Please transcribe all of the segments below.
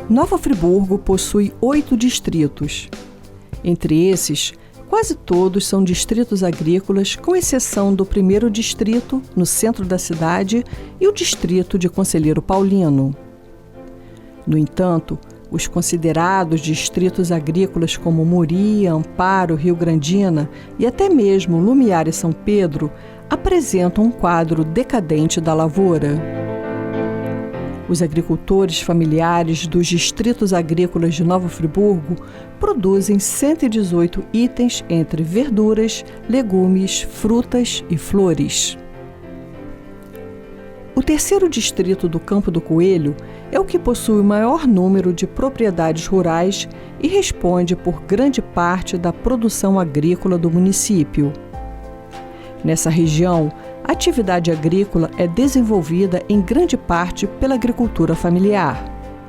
Nova Friburgo possui 8 distritos. Entre esses, quase todos são distritos agrícolas, com exceção do primeiro distrito, no centro da cidade, e o distrito de Conselheiro Paulino. No entanto, os considerados distritos agrícolas como Muri, Amparo, Rio Grandina e até mesmo Lumiar e São Pedro apresentam um quadro decadente da lavoura. Os agricultores familiares dos distritos agrícolas de Nova Friburgo produzem 118 itens entre verduras, legumes, frutas e flores. O terceiro distrito do Campo do Coelho é o que possui o maior número de propriedades rurais e responde por grande parte da produção agrícola do município. Nessa região, a atividade agrícola é desenvolvida em grande parte pela agricultura familiar.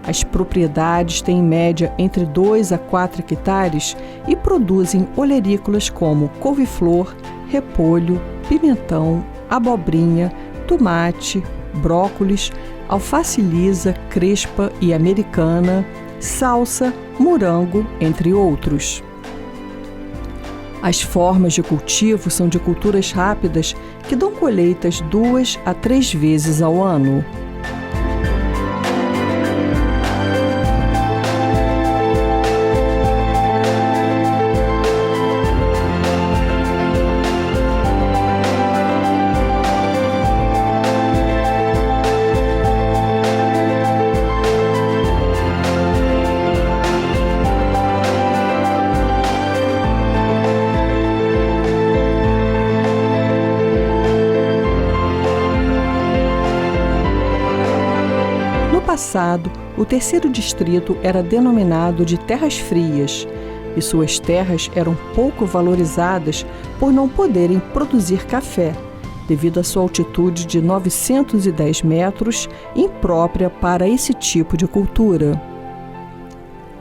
As propriedades têm em média entre 2 a 4 hectares e produzem olerícolas como couve-flor, repolho, pimentão, abobrinha, tomate, brócolis, alface lisa, crespa e americana, salsa, morango, entre outros. As formas de cultivo são de culturas rápidas que dão colheitas 2 a 3 vezes ao ano. No passado, o terceiro distrito era denominado de Terras Frias e suas terras eram pouco valorizadas por não poderem produzir café, devido à sua altitude de 910 metros, imprópria para esse tipo de cultura.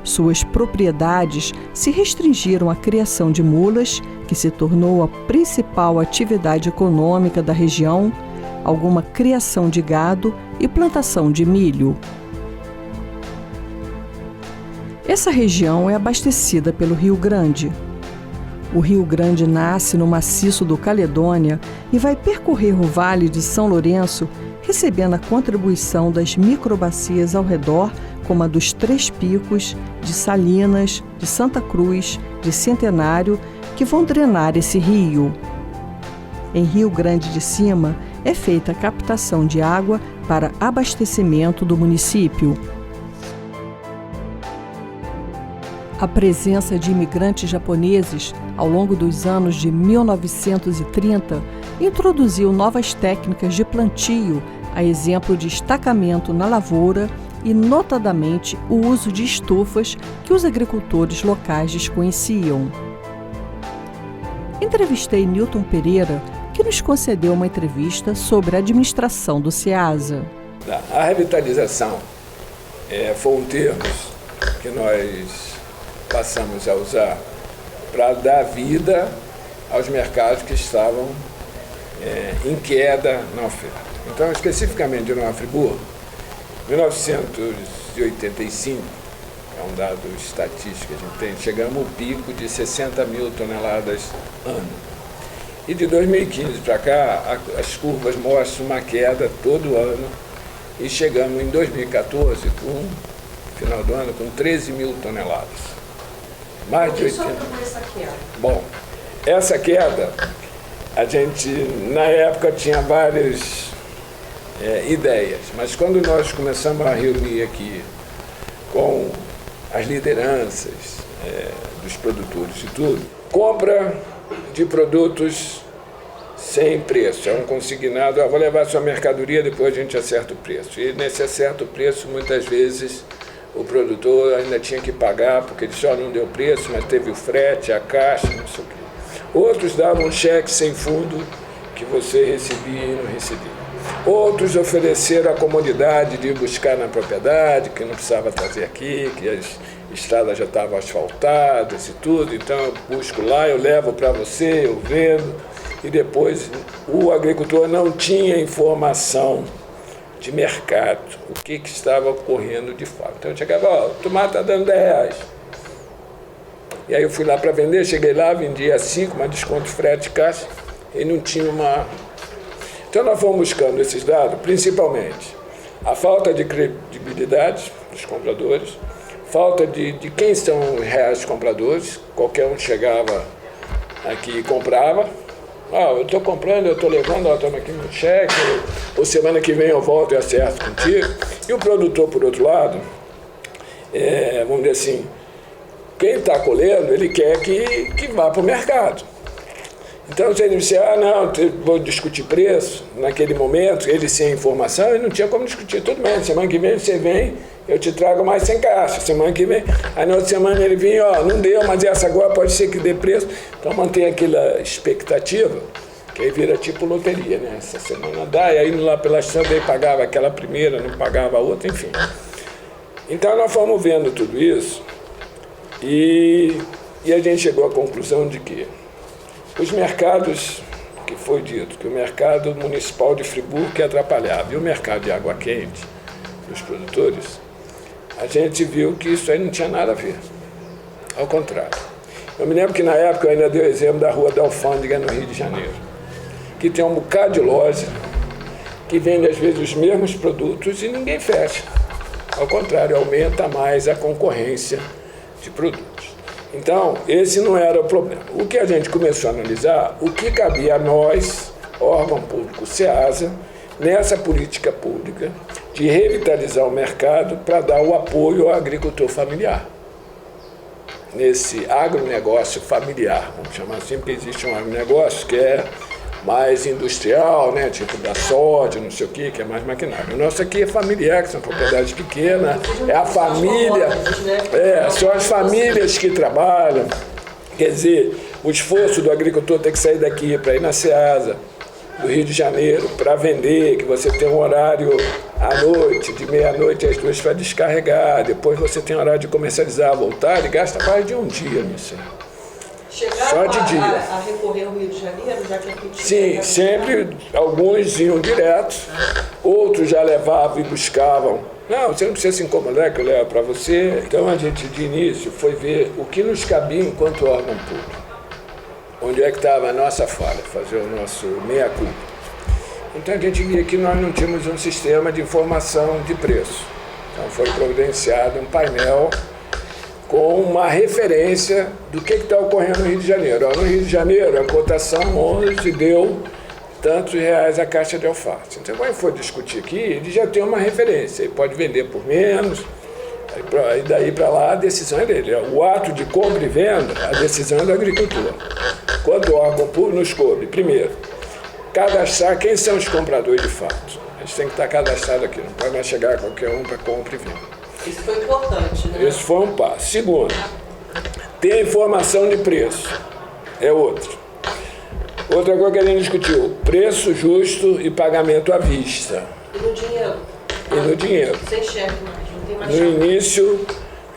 Suas propriedades se restringiram à criação de mulas, que se tornou a principal atividade econômica da região, alguma criação de gado e plantação de milho. Essa região é abastecida pelo Rio Grande. O Rio Grande nasce no maciço do Caledônia e vai percorrer o Vale de São Lourenço, recebendo a contribuição das microbacias ao redor, como a dos Três Picos, de Salinas, de Santa Cruz, de Centenário, que vão drenar esse rio. Em Rio Grande de Cima, é feita a captação de água para abastecimento do município. A presença de imigrantes japoneses, ao longo dos anos de 1930, introduziu novas técnicas de plantio, a exemplo de estacamento na lavoura e, notadamente, o uso de estufas que os agricultores locais desconheciam. Entrevistei Nilton Pereira, que nos concedeu uma entrevista sobre a administração do SEASA. A revitalização foi um termo que nós passamos a usar para dar vida aos mercados que estavam em queda na oferta. Então, especificamente de Nova Friburgo, 1985, é um dado estatístico que a gente tem, chegamos ao pico de 60 mil toneladas ano. E de 2015 para cá, as curvas mostram uma queda todo ano e chegamos em 2014, final do ano, com 13 mil toneladas. Mais de 80. Essa queda? Bom, essa queda, a gente, na época, tinha várias ideias, mas quando nós começamos a reunir aqui com as lideranças dos produtores e tudo, compra de produtos sem preço, é um consignado, vou levar sua mercadoria, depois a gente acerta o preço. E nesse acerto o preço, muitas vezes, o produtor ainda tinha que pagar, porque ele só não deu preço, mas teve o frete, a caixa, não sei o quê. Outros davam um cheque sem fundo, que você recebia e não recebia. Outros ofereceram a comodidade de ir buscar na propriedade, que não precisava trazer aqui, que as estradas já estavam asfaltadas e tudo, então eu busco lá, eu levo para você, eu vendo, e depois o agricultor não tinha informação de mercado, o que estava ocorrendo de fato. Então eu chegava, ó, o tomate está dando R$10. E aí eu fui lá para vender, cheguei lá, vendia 5, mas desconto frete caixa, e não tinha uma... Então nós fomos buscando esses dados, principalmente a falta de credibilidade dos compradores, falta de quem são os reais compradores, qualquer um chegava aqui e comprava, eu estou comprando, eu estou levando, toma aqui meu cheque, ou semana que vem eu volto e acerto contigo. E o produtor, por outro lado, vamos dizer assim, quem está colhendo, ele quer que vá para o mercado. Então, se ele disser, não, vou discutir preço, naquele momento, ele sem informação, ele não tinha como discutir. Tudo bem, semana que vem você vem, eu te trago mais 100 caixas. Semana que vem, aí na outra semana ele vinha, não deu, mas essa agora pode ser que dê preço. Então, mantém aquela expectativa, que aí vira tipo loteria, né? Essa semana dá, e aí lá pela chave ele pagava aquela primeira, não pagava a outra, enfim. Então, nós fomos vendo tudo isso, e a gente chegou à conclusão de que os mercados, que foi dito, que o mercado municipal de Friburgo que atrapalhava, e o mercado de água quente dos produtores, a gente viu que isso aí não tinha nada a ver. Ao contrário. Eu me lembro que na época eu ainda dei o exemplo da Rua da Alfândega, no Rio de Janeiro, que tem um bocado de loja que vende às vezes os mesmos produtos e ninguém fecha. Ao contrário, aumenta mais a concorrência de produtos. Então, esse não era o problema. O que a gente começou a analisar, o que cabia a nós, órgão público SEASA, nessa política pública de revitalizar o mercado para dar o apoio ao agricultor familiar. Nesse agronegócio familiar, vamos chamar assim, porque existe um agronegócio que é mais industrial, né, tipo da soja, não sei o que é mais maquinário. O nosso aqui é familiar, que são propriedades pequenas, é a família, são as famílias que trabalham. Quer dizer, o esforço do agricultor tem que sair daqui para ir na SEASA, do Rio de Janeiro, para vender, que você tem um horário à noite, de meia-noite às 2 para descarregar, depois você tem horário de comercializar, voltar, e gasta mais de um dia nisso. Chegaram a recorrer ao Rio de Janeiro, já que aqui tinha... Sim, sempre, alguns iam direto, outros já levavam e buscavam. Não, você não precisa se incomodar que eu levo para você. Então a gente, de início, foi ver o que nos cabia enquanto órgão público. Onde é que estava a nossa falha, fazer o nosso meia-culpa. Então a gente via que nós não tínhamos um sistema de informação de preço. Então foi providenciado um painel com uma referência do que está ocorrendo no Rio de Janeiro. No Rio de Janeiro, a cotação 11 deu tantos reais a caixa de alface. Então, quando for discutir aqui, ele já tem uma referência. Ele pode vender por menos, aí daí para lá a decisão é dele. O ato de compra e venda, a decisão é do agricultor. Quando o órgão público nos cobre, primeiro, cadastrar quem são os compradores de fato. Eles têm que estar cadastrados aqui, não pode mais chegar qualquer um para compra e venda. Isso foi importante, né? Isso foi um passo. Segundo, ter informação de preço. É outro. Outra coisa que a gente discutiu, preço justo e pagamento à vista. E no dinheiro? E no dinheiro. Sem cheque mais, não tem mais no cheque. início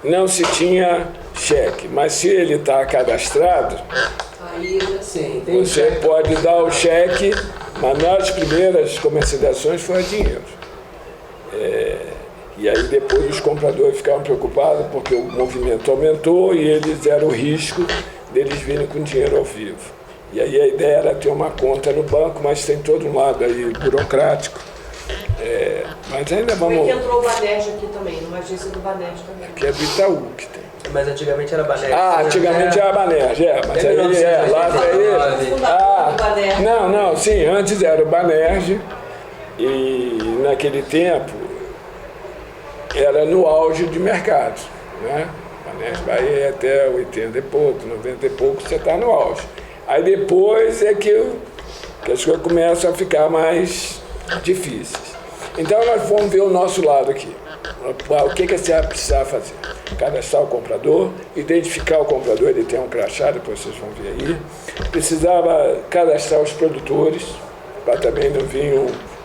não se tinha cheque, mas se ele está cadastrado, aí sim, você pode dar o cheque, mas nas primeiras comercializações foi a dinheiro. E aí depois os compradores ficavam preocupados porque o movimento aumentou e eles eram o risco deles virem com dinheiro ao vivo. E aí a ideia era ter uma conta no banco, mas tem todo um lado aí burocrático. Mas ainda vamos... Como é que entrou o Banerj aqui também, numa agência do Banerj também? Aqui é do Itaú que tem. Mas antigamente era Banerj. Antigamente era Banerj, mas aí lá daí... Não, sim, antes era o Banerj e naquele tempo era no auge de mercado, né? Banerj vai até 80 e pouco, 90 e pouco, você está no auge. Aí depois é que as coisas começam a ficar mais difíceis. Então nós vamos ver o nosso lado aqui. O que você vai precisar fazer? Cadastrar o comprador, identificar o comprador, ele tem um crachá, depois vocês vão ver aí. Precisava cadastrar os produtores, para também não vir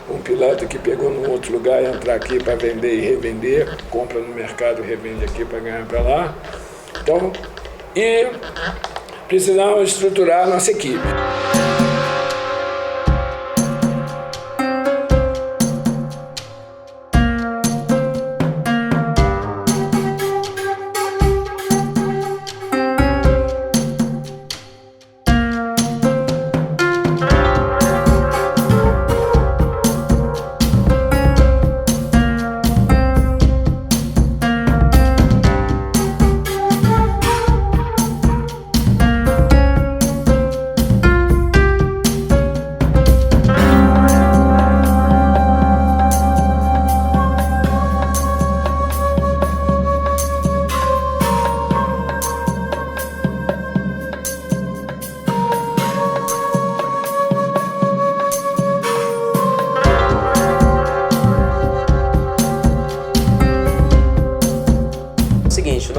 um piloto que pegou num outro lugar e entrar aqui para vender e revender, compra no mercado, revende aqui para ganhar para lá. Então, e precisamos estruturar a nossa equipe.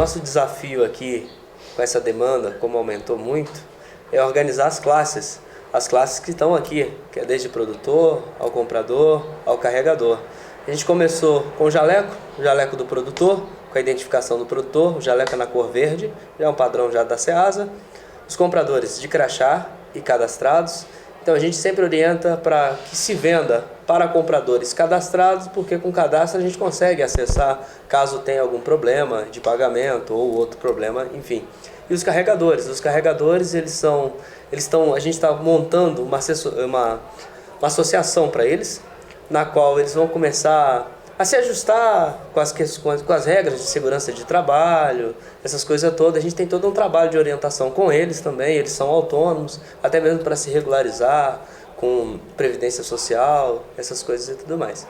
nosso desafio aqui, com essa demanda, como aumentou muito, é organizar as classes que estão aqui, que é desde produtor, ao comprador, ao carregador. A gente começou com o jaleco do produtor, com a identificação do produtor, o jaleco é na cor verde, já é um padrão já da Ceasa, os compradores de crachá e cadastrados. Então a gente sempre orienta para que se venda para compradores cadastrados, porque com cadastro a gente consegue acessar caso tenha algum problema de pagamento ou outro problema, enfim. E os carregadores a gente está montando uma associação para eles, na qual eles vão começar a se ajustar com as regras de segurança de trabalho, essas coisas todas. A gente tem todo um trabalho de orientação com eles também, eles são autônomos, até mesmo para se regularizar com previdência social, essas coisas e tudo mais.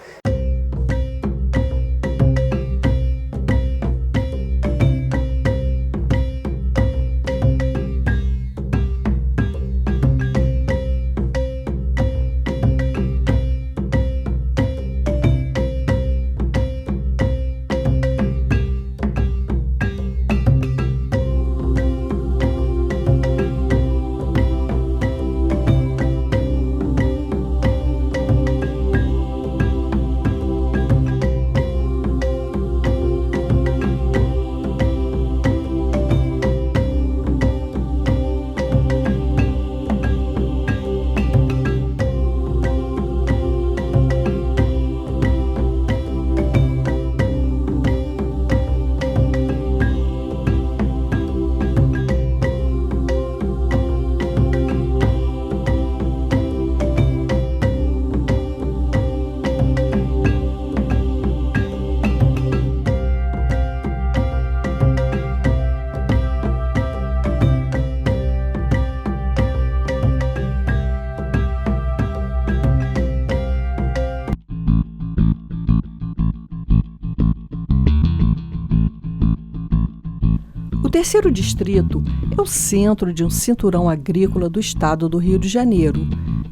O terceiro distrito é o centro de um cinturão agrícola do estado do Rio de Janeiro,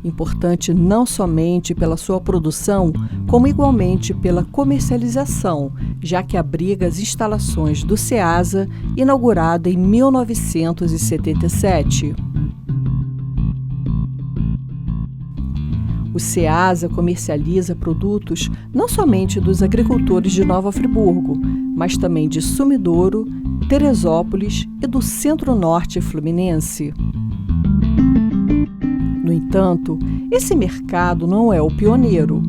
importante não somente pela sua produção, como igualmente pela comercialização, já que abriga as instalações do Ceasa, inaugurado em 1977. O Ceasa comercializa produtos não somente dos agricultores de Nova Friburgo, mas também de Sumidouro, Teresópolis e do Centro-Norte fluminense. No entanto, esse mercado não é o pioneiro.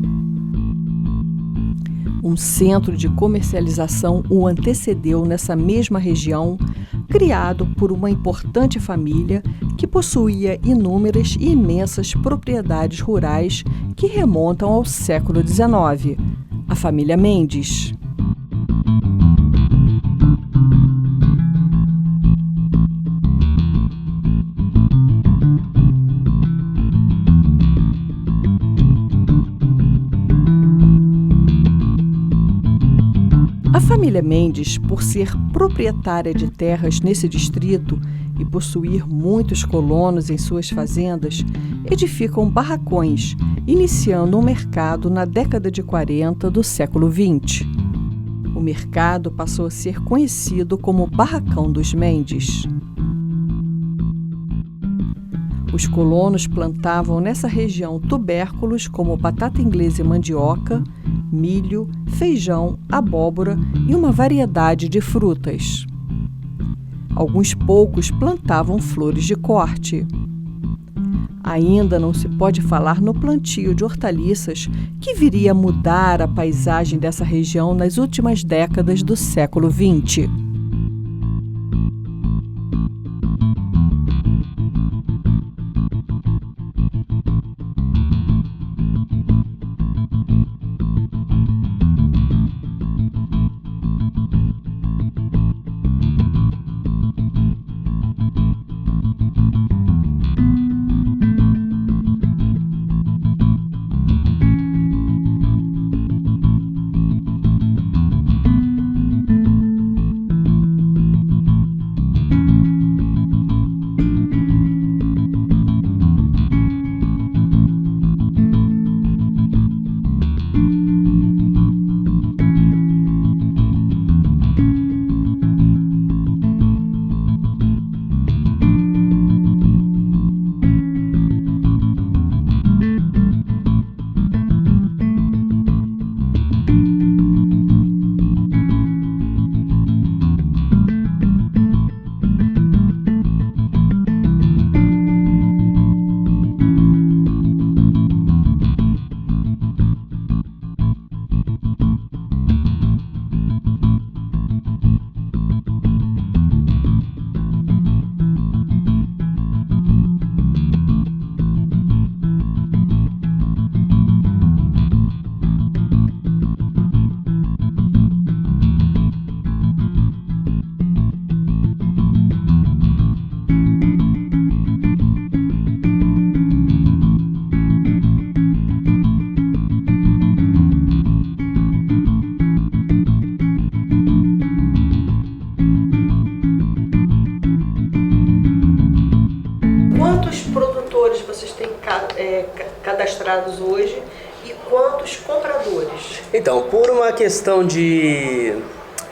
Um centro de comercialização o antecedeu nessa mesma região, criado por uma importante família que possuía inúmeras e imensas propriedades rurais que remontam ao século XIX, a família Mendes. A família Mendes, por ser proprietária de terras nesse distrito e possuir muitos colonos em suas fazendas, edificam barracões, iniciando um mercado na década de 40 do século XX. O mercado passou a ser conhecido como Barracão dos Mendes. Os colonos plantavam nessa região tubérculos como batata inglesa e mandioca, milho, feijão, abóbora e uma variedade de frutas. Alguns poucos plantavam flores de corte. Ainda não se pode falar no plantio de hortaliças que viria a mudar a paisagem dessa região nas últimas décadas do século XX. cadastrados hoje e quantos compradores? Então, por uma questão de...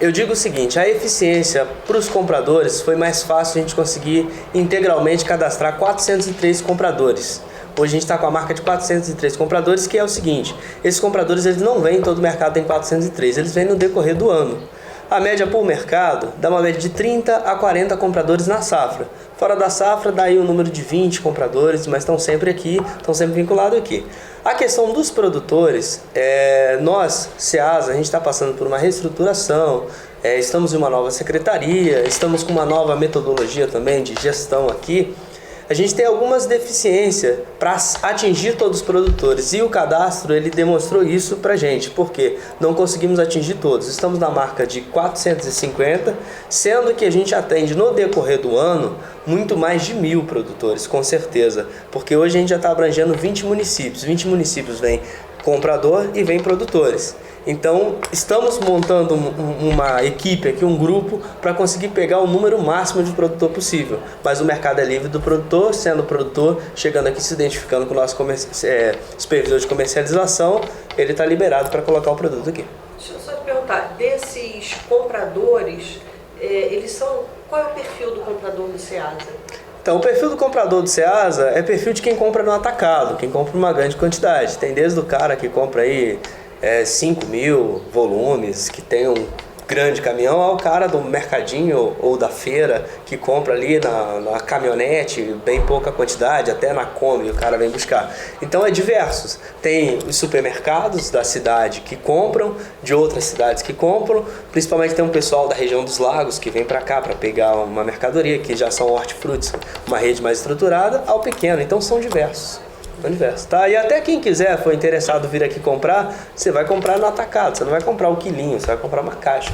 Eu digo o seguinte, a eficiência para os compradores foi mais fácil a gente conseguir integralmente cadastrar 403 compradores. Hoje a gente está com a marca de 403 compradores, que é o seguinte, esses compradores eles não vêm, todo o mercado tem 403, eles vêm no decorrer do ano. A média por mercado dá uma média de 30 a 40 compradores na safra. Fora da safra dá aí um número de 20 compradores, mas estão sempre aqui, estão sempre vinculados aqui. A questão dos produtores, nós, Ceasa, a gente está passando por uma reestruturação, estamos em uma nova secretaria, estamos com uma nova metodologia também de gestão aqui. A gente tem algumas deficiências para atingir todos os produtores e o cadastro ele demonstrou isso para a gente, porque não conseguimos atingir todos. Estamos na marca de 450, sendo que a gente atende no decorrer do ano muito mais de 1.000 produtores, com certeza, porque hoje a gente já está abrangendo 20 municípios. 20 municípios vem comprador e vem produtores. Então, estamos montando uma equipe aqui, um grupo, para conseguir pegar o número máximo de produtor possível. Mas o mercado é livre do produtor, sendo produtor, chegando aqui, se identificando com o nosso supervisor de comercialização, ele está liberado para colocar o produto aqui. Deixa eu só te perguntar, desses compradores, qual é o perfil do comprador do Ceasa? Então, o perfil do comprador do Ceasa é perfil de quem compra no atacado, quem compra uma grande quantidade. Tem desde o cara que compra aí 5.000 volumes, que tem um grande caminhão, ao cara do mercadinho ou da feira que compra ali na caminhonete, bem pouca quantidade, até na Kombi o cara vem buscar. Então é diversos. Tem os supermercados da cidade que compram, de outras cidades que compram, principalmente tem um pessoal da região dos lagos que vem para cá para pegar uma mercadoria, que já são hortifrutis, uma rede mais estruturada, ao pequeno. Então são diversos. Tá? E até quem quiser, for interessado vir aqui comprar, você vai comprar no atacado, você não vai comprar o quilinho, você vai comprar uma caixa.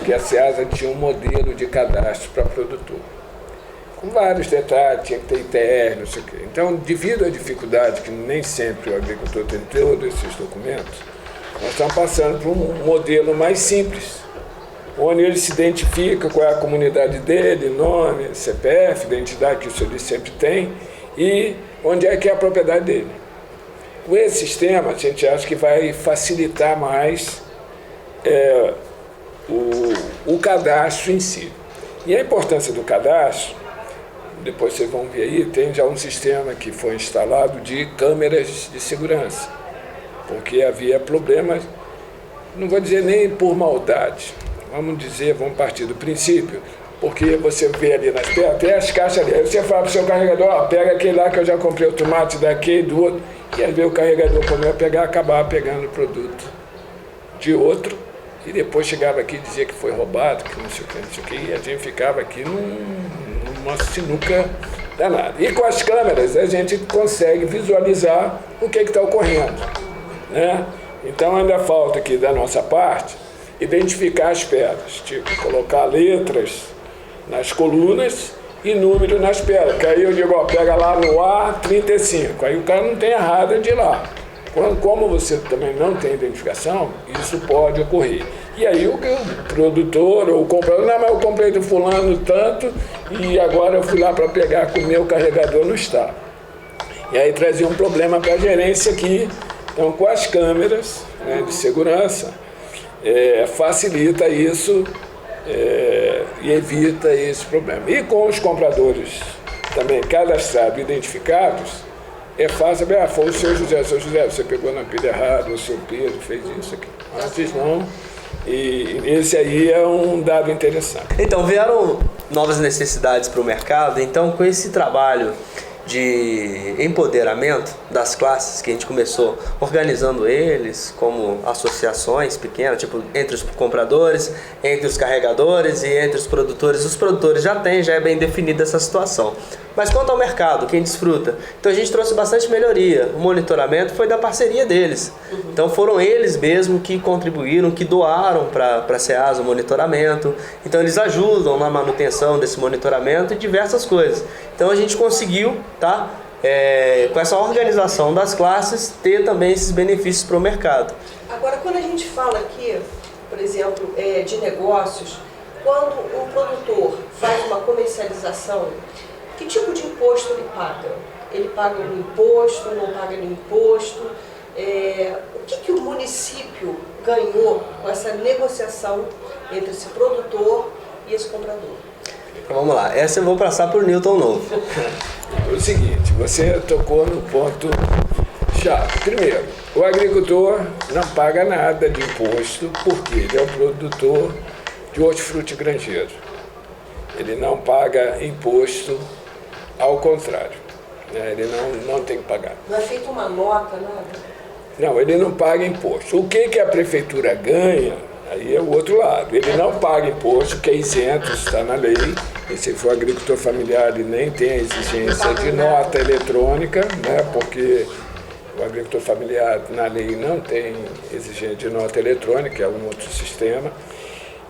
Que a Ceasa tinha um modelo de cadastro para produtor, com vários detalhes, tinha que ter ITR, não sei o quê. Então, devido à dificuldade que nem sempre o agricultor tem todos esses documentos, nós estamos passando para um modelo mais simples, onde ele se identifica qual é a comunidade dele, nome, CPF, identidade que o senhor sempre tem, e onde é que é a propriedade dele. Com esse sistema, a gente acha que vai facilitar mais o cadastro em si. E a importância do cadastro, depois vocês vão ver aí, tem já um sistema que foi instalado de câmeras de segurança, porque havia problemas, não vou dizer nem por maldade, vamos partir do princípio, porque você vê ali nas pernas, até as caixas ali, aí você fala para o seu carregador, pega aquele lá que eu já comprei o tomate daqui e do outro, e aí o carregador começou a pegar, acabar pegando o produto de outro, e depois chegava aqui e dizia que foi roubado, que não sei o que, e a gente ficava aqui numa sinuca danada. E com as câmeras a gente consegue visualizar o que está ocorrendo, né? Então ainda falta aqui da nossa parte identificar as pedras, tipo colocar letras nas colunas e número nas pedras, que aí eu digo, ó, pega lá no A35, aí o cara não tem errado de ir lá. Como você também não tem identificação, isso pode ocorrer. E aí o produtor ou o comprador, não, mas eu comprei do fulano tanto e agora eu fui lá para pegar com o meu carregador no estado. E aí trazia um problema para a gerência aqui. Então, com as câmeras, né, de segurança, facilita isso e evita esse problema. E com os compradores também cadastrados, identificados, é fácil, foi o seu José, você pegou na pilha errada, o seu Pedro fez isso aqui. Antes não, e esse aí é um dado interessante. Então, vieram novas necessidades para o mercado, então com esse trabalho de empoderamento das classes, que a gente começou organizando eles como associações pequenas, tipo entre os compradores, entre os carregadores e entre os produtores. Os produtores já é bem definida essa situação. Mas quanto ao mercado, quem desfruta? Então a gente trouxe bastante melhoria. O monitoramento foi da parceria deles. Então foram eles mesmos que contribuíram, que doaram para a SEASA o monitoramento. Então eles ajudam na manutenção desse monitoramento e diversas coisas. Então a gente conseguiu, tá, com essa organização das classes, ter também esses benefícios para o mercado. Agora, quando a gente fala aqui, por exemplo, de negócios, quando um produtor faz uma comercialização, que tipo de imposto ele paga? Ele paga no imposto, não paga no imposto? O que o município ganhou com essa negociação entre esse produtor e esse comprador? Então, vamos lá, essa eu vou passar para o Newton Novo. O seguinte, você tocou no ponto chave. Primeiro, o agricultor não paga nada de imposto porque ele é o produtor de hortifruti granjeiro. Ele não paga imposto, ao contrário, né? Ele não tem que pagar. Não é feita uma nota, nada? Não, ele não paga imposto. O que a prefeitura ganha, aí é o outro lado. Ele não paga imposto, que é isento, está na lei. E se for agricultor familiar, ele nem tem a exigência de nota eletrônica, né? Porque o agricultor familiar, na lei, não tem exigência de nota eletrônica, é um outro sistema.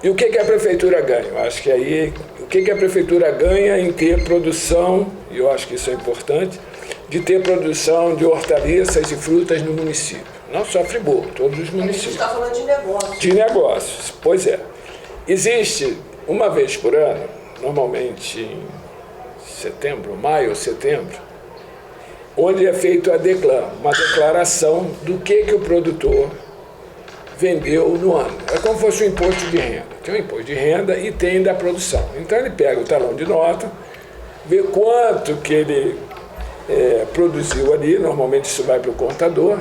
E o que a prefeitura ganha? Eu acho que aí, o que a prefeitura ganha em ter produção, e eu acho que isso é importante, de ter produção de hortaliças e frutas no município. Não só Friburgo, todos os municípios. A gente está falando de negócios. De negócios, pois é. Existe, uma vez por ano, normalmente em setembro, maio ou setembro, onde é feito uma declaração do que o produtor vendeu no ano. É como se fosse um imposto de renda. Tem um imposto de renda e tem da produção. Então ele pega o talão de nota, vê quanto que ele produziu ali, normalmente isso vai para o contador,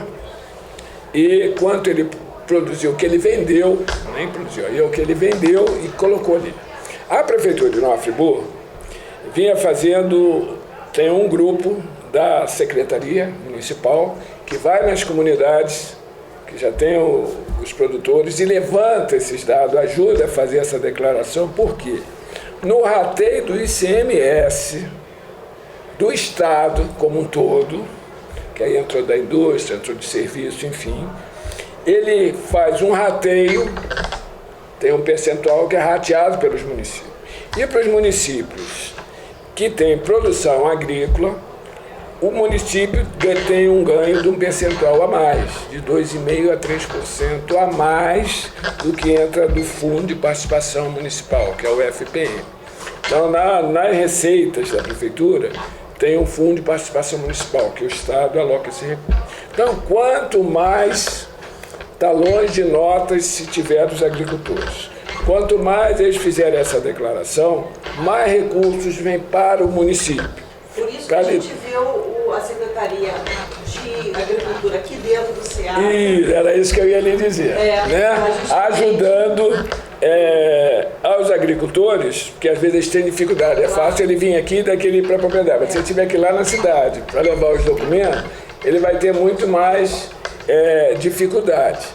e quanto ele produziu, o que ele vendeu, nem produziu, aí é o que ele vendeu e colocou ali. A Prefeitura de Nova Friburgo vinha fazendo, tem um grupo da Secretaria Municipal que vai nas comunidades, que já tem os produtores, e levanta esses dados, ajuda a fazer essa declaração. Por quê? No rateio do ICMS do Estado como um todo, que aí entrou da indústria, entrou de serviço, enfim, ele faz um rateio, tem um percentual que é rateado pelos municípios. E para os municípios que têm produção agrícola, o município tem um ganho de um percentual a mais, de 2,5% a 3% a mais do que entra do Fundo de Participação Municipal, que é o FPM. Então, nas receitas da Prefeitura, tem um Fundo de Participação Municipal, que o Estado aloca esse recurso. Então, quanto mais talões de notas se tiver dos agricultores, quanto mais eles fizerem essa declaração, mais recursos vêm para o município. Por isso que a gente vê a Secretaria de Agricultura aqui dentro do SEASA. E era isso que eu ia lhe dizer, né? Ajudando aos agricultores, porque às vezes eles têm dificuldade. É fácil ele vir aqui e daqui ele ir para a propriedade. Mas se ele tiver que ir lá na cidade para levar os documentos, ele vai ter muito mais dificuldade.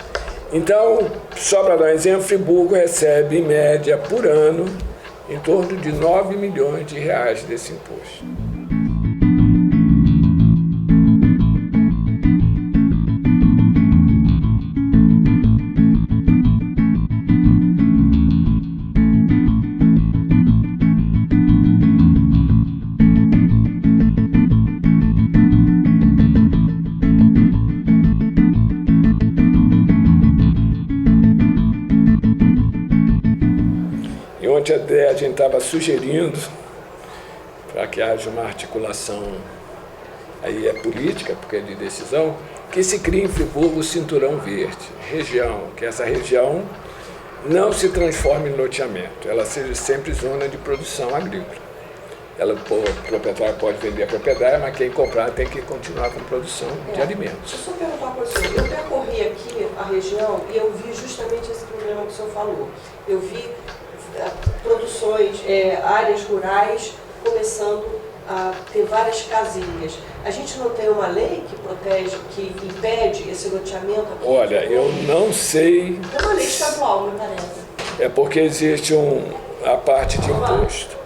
Então, só para dar um exemplo, Friburgo recebe, em média, por ano, em torno de 9 milhões de reais desse imposto. Ontem até a gente estava sugerindo, para que haja uma articulação, aí é política, porque é de decisão, que se crie em Friburgo o Cinturão Verde, região, que essa região não se transforme em loteamento, ela seja sempre zona de produção agrícola. O proprietário pode vender a propriedade, mas quem comprar tem que continuar com produção de alimentos. Deixa eu só perguntar para o senhor, eu percorri aqui a região e eu vi justamente esse problema que o senhor falou. Eu vi produções, áreas rurais começando a ter várias casinhas. A gente não tem uma lei que protege, que impede esse loteamento aqui? Olha, eu não sei. É uma lei estadual, me parece. É porque existe a parte de imposto.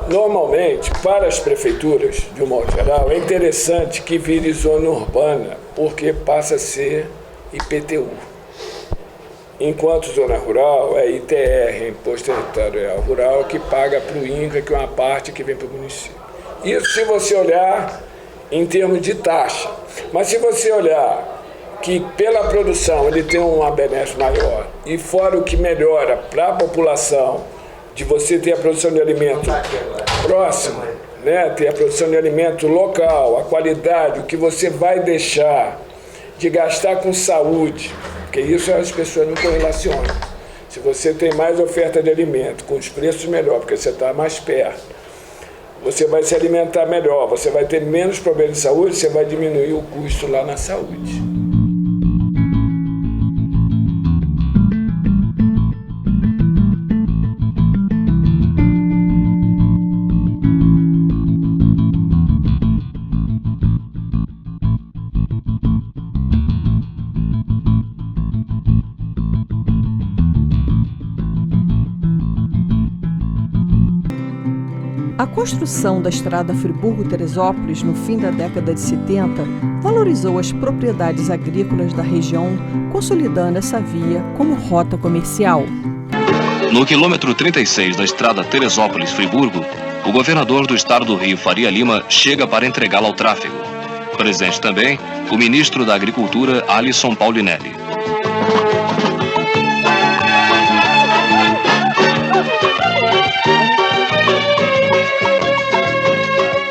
Normalmente, para as prefeituras, de um modo geral, é interessante que vire zona urbana, porque passa a ser IPTU. Enquanto zona rural é ITR, Imposto Territorial Rural, que paga para o INCRA, que é uma parte que vem para o município. Isso se você olhar em termos de taxa. Mas se você olhar que pela produção ele tem uma benesse maior, e fora o que melhora para a população, de você ter a produção de alimento próxima, né? Ter a produção de alimento local, a qualidade, o que você vai deixar de gastar com saúde, porque isso as pessoas não correlacionam. Se você tem mais oferta de alimento, com os preços melhor, porque você está mais perto, você vai se alimentar melhor, você vai ter menos problemas de saúde, você vai diminuir o custo lá na saúde. A construção da estrada Friburgo-Teresópolis no fim da década de 70 valorizou as propriedades agrícolas da região, consolidando essa via como rota comercial. No quilômetro 36 da estrada Teresópolis-Friburgo, o governador do estado do Rio, Faria Lima, chega para entregá-la ao tráfego. Presente também o ministro da Agricultura, Alisson Paulinelli.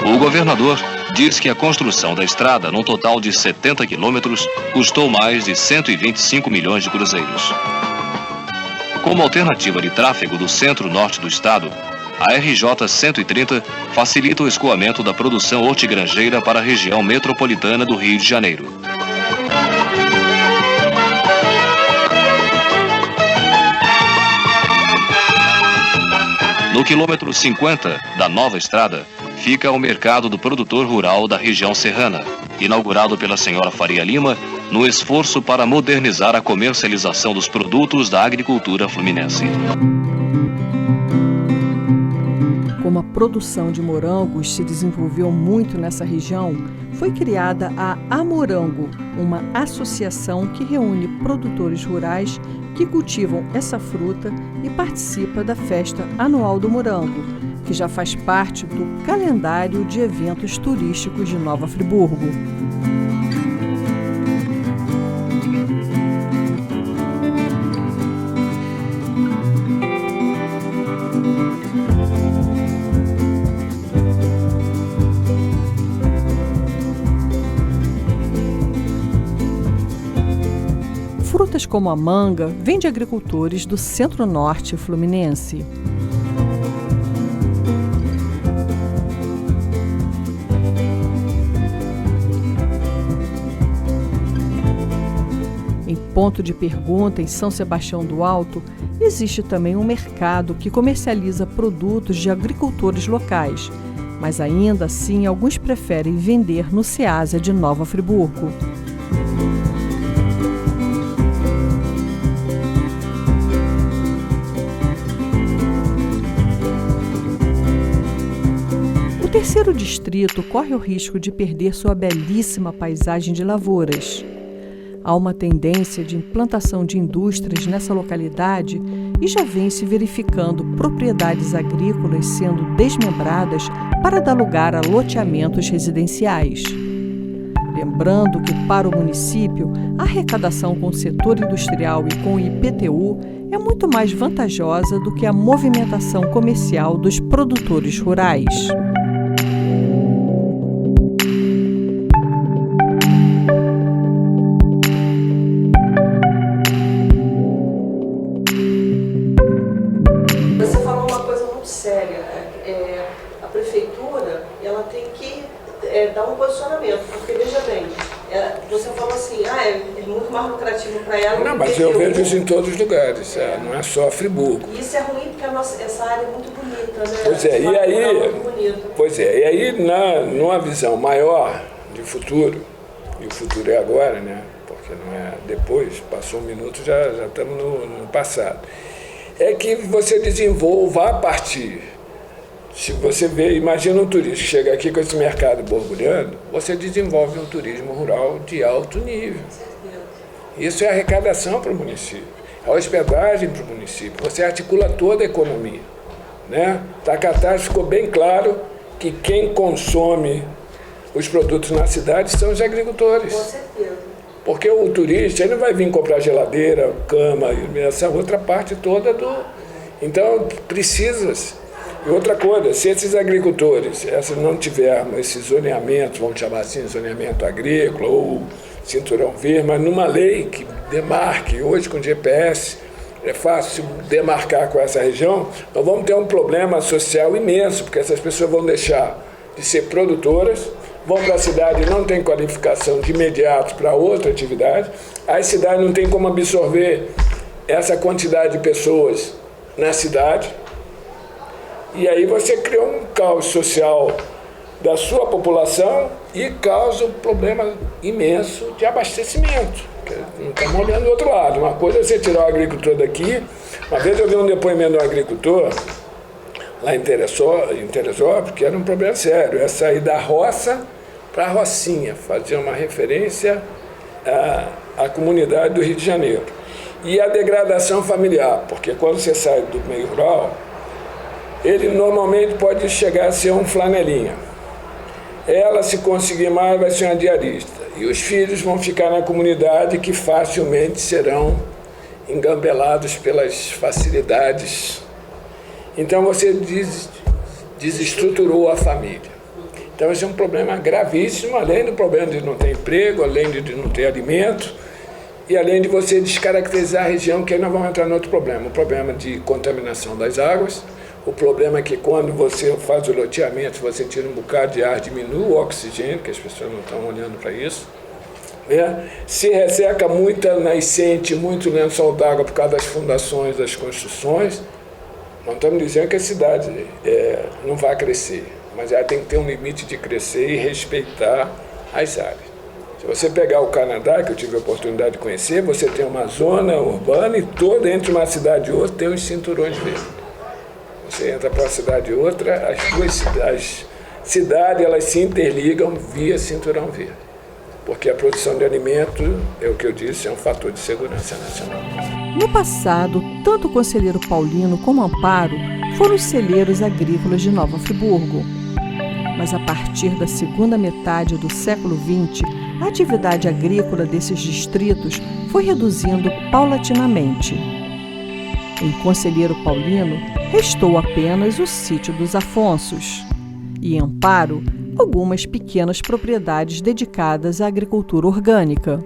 O governador diz que a construção da estrada, num total de 70 quilômetros, custou mais de 125 milhões de cruzeiros. Como alternativa de tráfego do centro-norte do estado, a RJ 130 facilita o escoamento da produção hortigranjeira para a região metropolitana do Rio de Janeiro. No quilômetro 50 da nova estrada, fica o mercado do produtor rural da região serrana, inaugurado pela senhora Faria Lima, no esforço para modernizar a comercialização dos produtos da agricultura fluminense. Como a produção de morangos se desenvolveu muito nessa região, foi criada a Amorango, uma associação que reúne produtores rurais que cultivam essa fruta e participa da festa anual do morango, que já faz parte do calendário de eventos turísticos de Nova Friburgo. Frutas como a manga vêm de agricultores do centro-norte fluminense. Em Ponto de Pergunta, em São Sebastião do Alto, existe também um mercado que comercializa produtos de agricultores locais, mas ainda assim alguns preferem vender no Ceasa de Nova Friburgo. O terceiro distrito corre o risco de perder sua belíssima paisagem de lavouras. Há uma tendência de implantação de indústrias nessa localidade e já vem se verificando propriedades agrícolas sendo desmembradas para dar lugar a loteamentos residenciais. Lembrando que, para o município, a arrecadação com o setor industrial e com o IPTU é muito mais vantajosa do que a movimentação comercial dos produtores rurais. A prefeitura ela tem que dar um posicionamento, porque veja bem, Você falou assim, é muito mais lucrativo para ela. Não, mas eu vejo isso em todos os lugares, não é só Friburgo. E isso é ruim porque essa área é muito bonita, né? Pois é, e aí numa visão maior de futuro, e o futuro é agora, né? Porque não é depois, passou um minuto, já estamos no passado. É que você desenvolva a partir. Se você vê, imagina um turista que chega aqui com esse mercado borbulhando, você desenvolve um turismo rural de alto nível. Isso é arrecadação para o município, é hospedagem para o município, você articula toda a economia, né? Tacatá ficou bem claro que quem consome os produtos na cidade são os agricultores. Com certeza. Porque o turista, ele não vai vir comprar geladeira, cama, essa outra parte toda do... Então, precisa... E outra coisa, se esses agricultores não tiverem esses zoneamentos, vamos chamar assim, zoneamento agrícola ou cinturão verde, mas numa lei que demarque, hoje com GPS, é fácil demarcar com essa região, nós vamos ter um problema social imenso, porque essas pessoas vão deixar de ser produtoras, vão para a cidade e não tem qualificação de imediato para outra atividade, as cidades não têm como absorver essa quantidade de pessoas na cidade, e aí você criou um caos social da sua população e causa um problema imenso de abastecimento. Não estamos olhando do outro lado. Uma coisa é você tirar o agricultor daqui. Uma vez eu vi um depoimento de um agricultor lá em Teresópolis, que era um problema sério, é sair da roça para a rocinha, fazer uma referência à comunidade do Rio de Janeiro. E a degradação familiar, porque quando você sai do meio rural, ele normalmente pode chegar a ser um flanelinha. Ela, se conseguir mais, vai ser uma diarista. E os filhos vão ficar na comunidade, que facilmente serão engambelados pelas facilidades. Então você desestruturou a família. Então esse é um problema gravíssimo, além do problema de não ter emprego, além de não ter alimento, e além de você descaracterizar a região, que aí nós vamos entrar no outro problema, o problema de contaminação das águas. O problema é que quando você faz o loteamento, você tira um bocado de ar, diminui o oxigênio, que as pessoas não estão olhando para isso. Né? Se resseca muita nascente, muito lençol d'água por causa das fundações, das construções. Não estamos dizendo que a cidade não vai crescer, mas ela tem que ter um limite de crescer e respeitar as áreas. Se você pegar o Canadá, que eu tive a oportunidade de conhecer, você tem uma zona urbana e toda entre uma cidade e outra tem os cinturões verdes. Você entra para uma cidade e outra, as duas cidades elas se interligam via cinturão verde. Porque a produção de alimento, é o que eu disse, é um fator de segurança nacional. No passado, tanto o conselheiro Paulino como Amparo foram os celeiros agrícolas de Nova Friburgo. Mas a partir da segunda metade do século XX, a atividade agrícola desses distritos foi reduzindo paulatinamente. Em Conselheiro Paulino, restou apenas o sítio dos Afonsos e, em Amparo, algumas pequenas propriedades dedicadas à agricultura orgânica.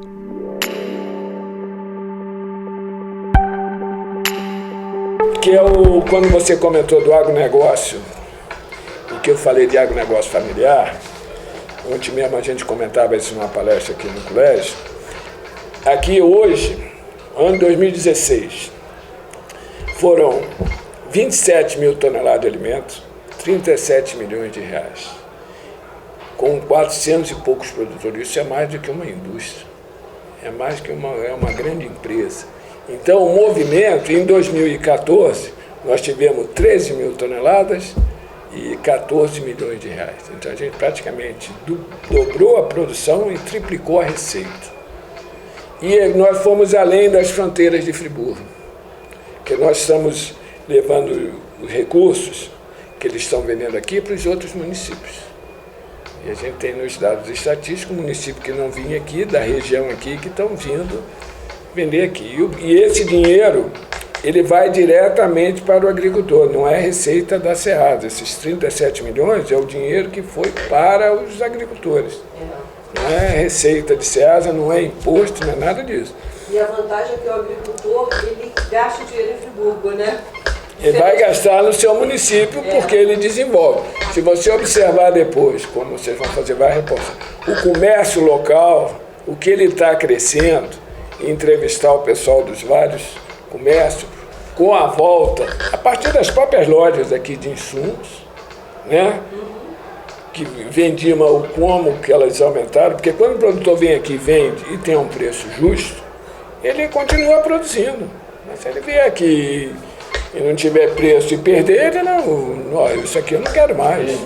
Que é quando você comentou do agronegócio, e que eu falei de agronegócio familiar, ontem mesmo a gente comentava isso numa palestra aqui no colégio, aqui hoje, ano 2016, foram 27 mil toneladas de alimentos, 37 milhões de reais, com 400 e poucos produtores. Isso é mais do que uma indústria, é mais que uma grande empresa. Então, o movimento, em 2014, nós tivemos 13 mil toneladas e 14 milhões de reais. Então, a gente praticamente dobrou a produção e triplicou a receita. E nós fomos além das fronteiras de Friburgo, que nós estamos levando os recursos que eles estão vendendo aqui para os outros municípios. E a gente tem nos dados estatísticos municípios que não vinham aqui, da região aqui, que estão vindo vender aqui. E esse dinheiro, ele vai diretamente para o agricultor, não é receita da SEASA. Esses 37 milhões é o dinheiro que foi para os agricultores. Não é receita de SEASA, não é imposto, não é nada disso. E a vantagem é que o agricultor, ele gasta o dinheiro em Friburgo, né? Ele vai gastar no seu município porque ele desenvolve. Se você observar depois, quando vocês vão fazer várias reportagens, o comércio local, o que ele está crescendo, entrevistar o pessoal dos vários comércios, com a volta, a partir das próprias lojas aqui de insumos, né? Que vendiam o como que elas aumentaram, porque quando o produtor vem aqui, vende e tem um preço justo, ele continua produzindo. Mas se ele vier aqui e não tiver preço e perder, ele não, isso aqui eu não quero mais.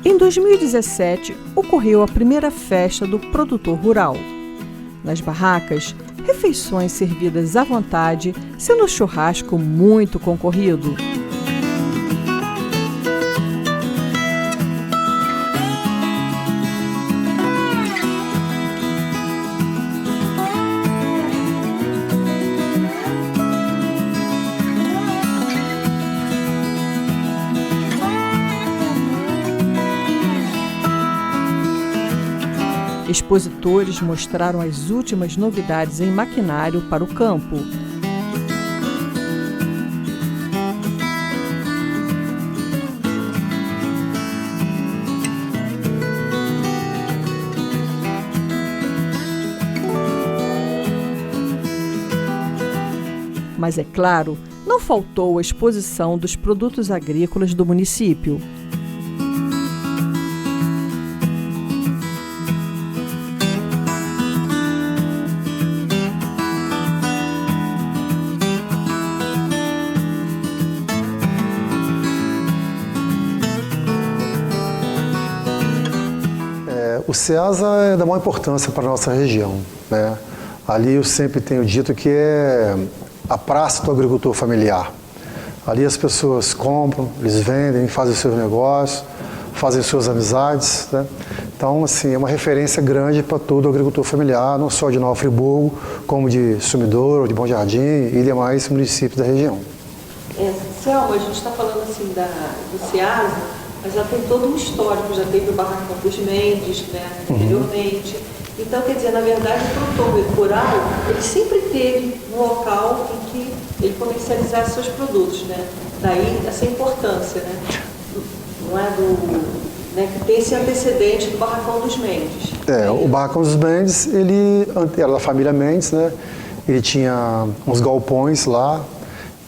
Em 2017, ocorreu a primeira festa do produtor rural. Nas barracas, refeições servidas à vontade, sendo o churrasco muito concorrido. Expositores mostraram as últimas novidades em maquinário para o campo. Mas é claro, não faltou a exposição dos produtos agrícolas do município. O CEASA é da maior importância para a nossa região, né? Ali eu sempre tenho dito que é a praça do agricultor familiar. Ali as pessoas compram, eles vendem, fazem seus negócios, fazem suas amizades, né? Então, assim, é uma referência grande para todo o agricultor familiar, não só de Nova Friburgo, como de Sumidouro, de Bom Jardim e demais municípios da região. Selma, a gente está falando assim do CEASA, mas já tem todo um histórico, já teve o Barracão dos Mendes, né, anteriormente, Então, quer dizer, na verdade, o produtor rural, ele sempre teve um local em que ele comercializasse seus produtos, né? Daí essa importância, né? Não é né, que tem esse antecedente do Barracão dos Mendes. O Barracão dos Mendes, ele era da família Mendes, né? Ele tinha uns galpões lá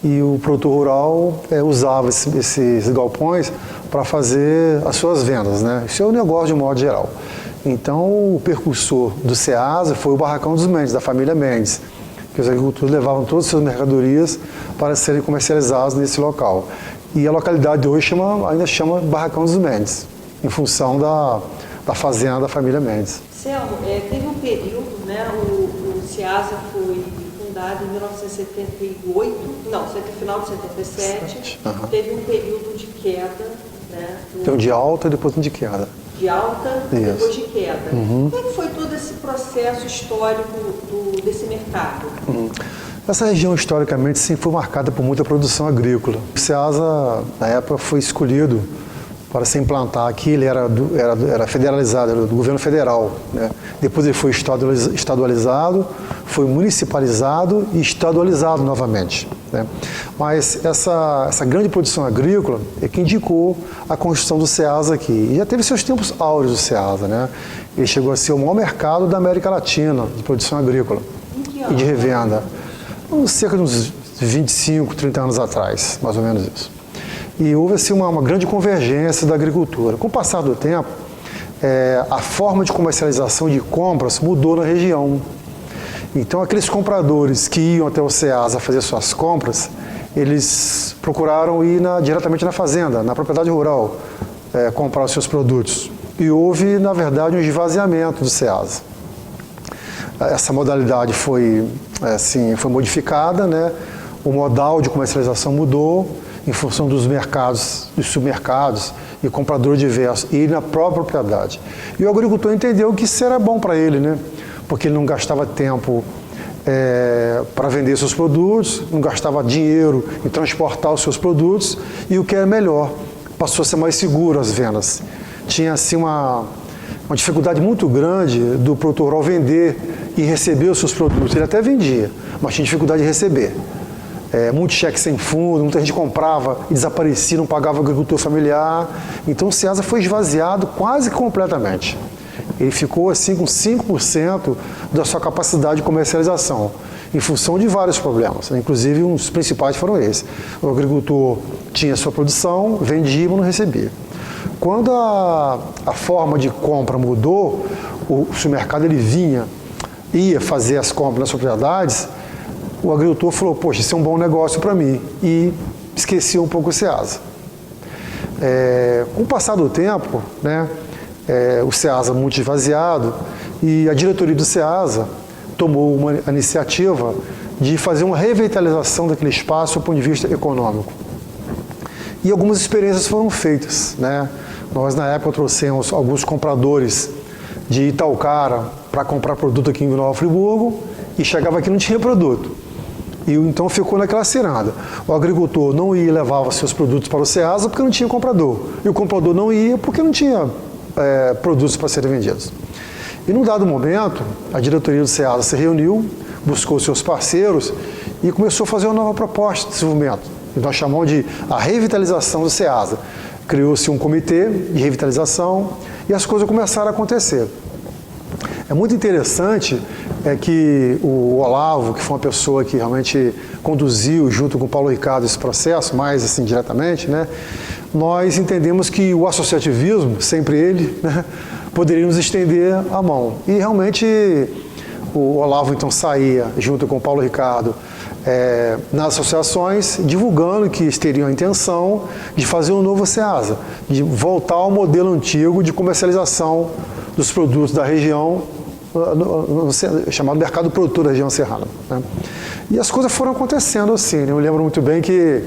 e o produtor rural usava esses galpões para fazer as suas vendas, né? Isso é o negócio de um modo geral. Então, o percursor do Ceasa foi o Barracão dos Mendes, da família Mendes, que os agricultores levavam todas as suas mercadorias para serem comercializadas nesse local. E a localidade de hoje ainda chama Barracão dos Mendes, em função da fazenda da família Mendes. Selmo, teve um período, né, o Ceasa foi fundado em 1978, não, final de 77, teve um período de queda, né? Então, de alta e depois de queda. De alta e depois de queda. Uhum. Como é que foi todo esse processo histórico desse mercado? Essa região, historicamente, sempre foi marcada por muita produção agrícola. O Ceasa, na época, foi escolhido para se implantar aqui. Ele era federalizado, era do governo federal, né? Depois ele foi estadualizado, foi municipalizado e estadualizado novamente, né? Mas essa grande produção agrícola é que indicou a construção do Ceasa aqui. E já teve seus tempos áureos do Ceasa, né? Ele chegou a ser o maior mercado da América Latina de produção agrícola e de revenda. Cerca de uns 25, 30 anos atrás, mais ou menos isso. E houve assim, uma grande convergência da agricultura. Com o passar do tempo, a forma de comercialização de compras mudou na região. Então, aqueles compradores que iam até o Ceasa fazer suas compras, eles procuraram ir diretamente na fazenda, na propriedade rural, comprar os seus produtos. E houve, na verdade, um esvaziamento do Ceasa. Essa modalidade foi modificada, né? O modal de comercialização mudou em função dos mercados, dos supermercados e compradores diversos, e na própria propriedade. E o agricultor entendeu que isso era bom para ele, né? Porque ele não gastava tempo para vender seus produtos, não gastava dinheiro em transportar os seus produtos, e o que é melhor, passou a ser mais seguro as vendas. Tinha assim uma dificuldade muito grande do produtor rural vender e receber os seus produtos. Ele até vendia, mas tinha dificuldade de receber. Muito cheque sem fundo, muita gente comprava e desaparecia, não pagava o agricultor familiar. Então o Ceasa foi esvaziado quase completamente. Ele ficou assim com 5% da sua capacidade de comercialização, em função de vários problemas. Inclusive, um dos principais foram esses. O agricultor tinha sua produção, vendia, mas não recebia. Quando a forma de compra mudou, o supermercado ia fazer as compras nas propriedades, o agricultor falou, poxa, isso é um bom negócio para mim, e esquecia um pouco o Ceasa. Com o passar do tempo, né, o Ceasa muito esvaziado, e a diretoria do Ceasa tomou uma iniciativa de fazer uma revitalização daquele espaço do ponto de vista econômico. E algumas experiências foram feitas, né? Nós, na época, trouxemos alguns compradores de Itaucara para comprar produto aqui em Nova Friburgo, e chegava aqui e não tinha produto. E então ficou naquela ciranda. O agricultor não ia e levava seus produtos para o Ceasa porque não tinha comprador. E o comprador não ia porque não tinha produtos para serem vendidos. E num dado momento, a diretoria do Ceasa se reuniu, buscou seus parceiros e começou a fazer uma nova proposta de desenvolvimento. E nós chamamos de a revitalização do Ceasa. Criou-se um comitê de revitalização e as coisas começaram a acontecer. É muito interessante que o Olavo, que foi uma pessoa que realmente conduziu junto com o Paulo Ricardo esse processo, mais assim diretamente, né, nós entendemos que o associativismo, sempre ele, né, poderia nos estender a mão. E realmente o Olavo então saía junto com o Paulo Ricardo nas associações, divulgando que eles teriam a intenção de fazer um novo Ceasa, de voltar ao modelo antigo de comercialização dos produtos da região, chamado mercado produtor da região serrana, né? E as coisas foram acontecendo assim, né? Eu lembro muito bem que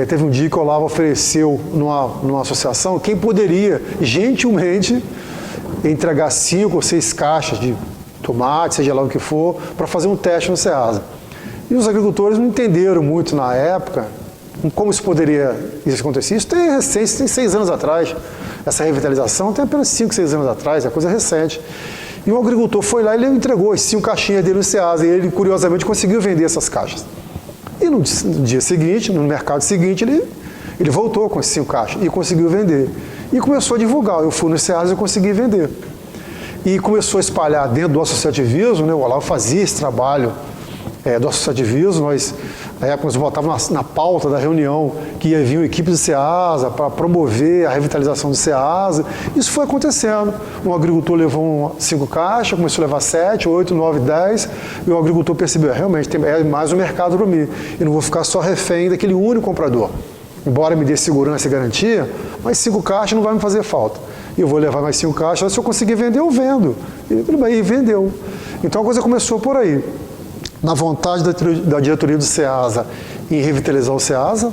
teve um dia que o Olavo ofereceu numa associação quem poderia gentilmente entregar 5 ou 6 caixas de tomate, seja lá o que for, para fazer um teste no Ceasa. E os agricultores não entenderam muito na época como isso poderia acontecer. Isso tem recente, tem 6 anos atrás. Essa revitalização tem apenas 5, 6 anos atrás, é coisa recente. E um agricultor foi lá e ele entregou as 5 caixinhas dele no Ceasa, e ele, curiosamente, conseguiu vender essas caixas. E no dia seguinte, no mercado seguinte, ele voltou com as 5 caixas e conseguiu vender. E começou a divulgar. Eu fui no Ceasa e consegui vender. E começou a espalhar dentro do associativismo, né? O Olavo fazia esse trabalho do associativismo. Na época, nós botávamos na pauta da reunião que ia vir uma equipe do Ceasa para promover a revitalização do Ceasa. Isso foi acontecendo. Um agricultor levou 5 caixas, começou a levar 7, 8, 9, 10, e o agricultor percebeu, realmente, é mais um mercado para mim. E não vou ficar só refém daquele único comprador. Embora me dê segurança e garantia, mas 5 caixas não vai me fazer falta. Eu vou levar mais 5 caixas, se eu conseguir vender, eu vendo. E vendeu. Então a coisa começou por aí. Na vontade da diretoria do Ceasa em revitalizar o Ceasa,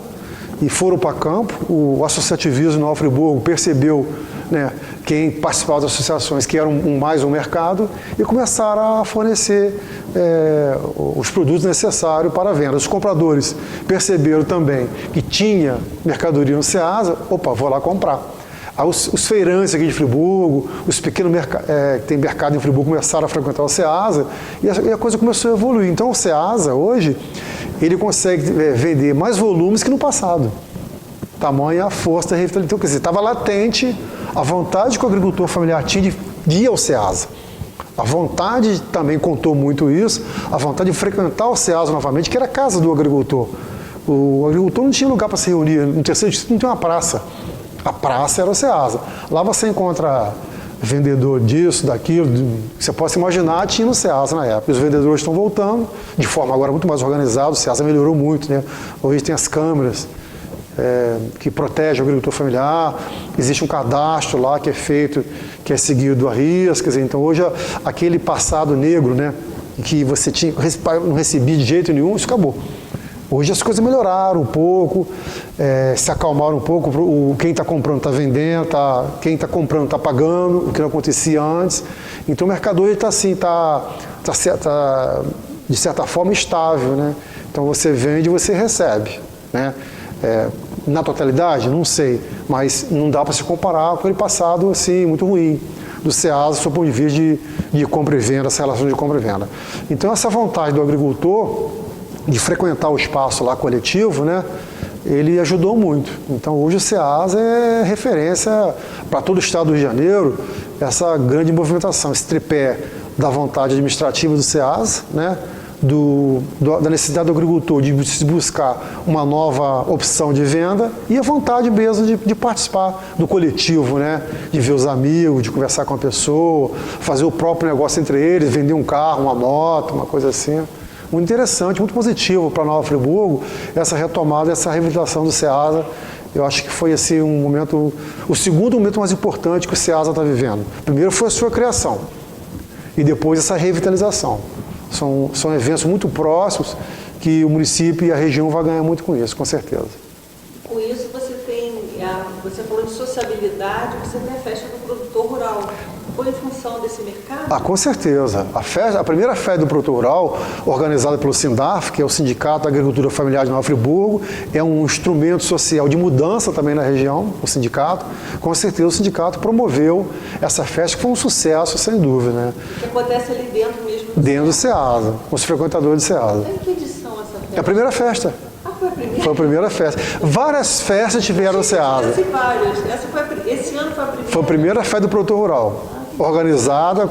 e foram para campo. O associativismo no Nova Friburgo percebeu, né, quem participava das associações que era mais um mercado, e começaram a fornecer os produtos necessários para a venda. Os compradores perceberam também que tinha mercadoria no Ceasa, opa, vou lá comprar. Os feirantes aqui de Friburgo, os pequenos que tem mercado em Friburgo, começaram a frequentar o Ceasa, e a coisa começou a evoluir. Então o Ceasa, hoje, ele consegue vender mais volumes que no passado. Tamanha a força da revitalização. Então, quer dizer, estava latente a vontade que o agricultor familiar tinha de ir ao Ceasa. A vontade também contou muito isso, a vontade de frequentar o Ceasa novamente, que era a casa do agricultor. O agricultor não tinha lugar para se reunir, no terceiro distrito não tem uma praça. A praça era o Ceasa. Lá você encontra vendedor disso, daquilo, você pode se imaginar, tinha no Ceasa na época. Os vendedores estão voltando de forma agora muito mais organizada, o Ceasa melhorou muito, né? Hoje tem as câmeras que protegem o agricultor familiar, existe um cadastro lá que é feito, que é seguido à risca, quer dizer, então hoje aquele passado negro, né, que você não recebia de jeito nenhum, isso acabou. Hoje as coisas melhoraram um pouco, se acalmaram um pouco, quem está comprando está vendendo, quem está comprando está pagando, o que não acontecia antes. Então o mercado hoje está assim, de certa forma estável, né? Então você vende e você recebe, né? Na totalidade, não sei, mas não dá para se comparar com aquele passado assim, muito ruim do Ceasa, sob o ponto de vista de compra e venda, essa relação de compra e venda. Então essa vontade do agricultor de frequentar o espaço lá coletivo, né, ele ajudou muito. Então hoje o Ceasa é referência para todo o estado do Rio de Janeiro, essa grande movimentação, esse tripé da vontade administrativa do Ceasa, né, da necessidade do agricultor de buscar uma nova opção de venda e a vontade mesmo de participar do coletivo, né, de ver os amigos, de conversar com a pessoa, fazer o próprio negócio entre eles, vender um carro, uma moto, uma coisa assim. Muito interessante, muito positivo para Nova Friburgo, essa retomada, essa revitalização do Ceasa. Eu acho que foi assim, um momento, o segundo momento mais importante que o Ceasa está vivendo. Primeiro foi a sua criação e depois essa revitalização. São eventos muito próximos que o município e a região vão ganhar muito com isso, com certeza. Com isso você falou de sociabilidade, você tem a festa do produtor rural. Foi em função desse mercado? Com certeza. A primeira festa do produtor rural, organizada pelo SINDAF, que é o Sindicato da Agricultura Familiar de Nova Friburgo, é um instrumento social de mudança também na região, o sindicato. Com certeza o sindicato promoveu essa festa, que foi um sucesso, sem dúvida, né? Que acontece ali dentro mesmo? Dentro do Ceasa, com os frequentadores do Ceasa. Em que edição essa festa? É a primeira festa. Foi a primeira? Foi a primeira festa. Várias festas tiveram no Ceasa. Esse ano foi a primeira? Foi a primeira festa do produtor rural, organizada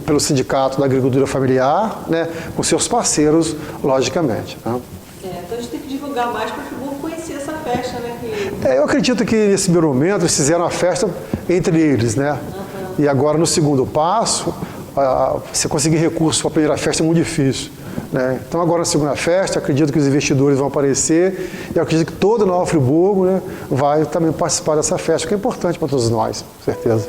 pelo Sindicato da Agricultura Familiar, né, com seus parceiros, logicamente. Né? Então a gente tem que divulgar mais para o Friburgo conhecer essa festa, né? Eu acredito que nesse primeiro momento eles fizeram a festa entre eles, né? E agora no segundo passo, você conseguir recursos para a primeira festa é muito difícil. Né? Então agora na segunda festa, acredito que os investidores vão aparecer e acredito que toda Nova Friburgo, né, vai também participar dessa festa, que é importante para todos nós, com certeza.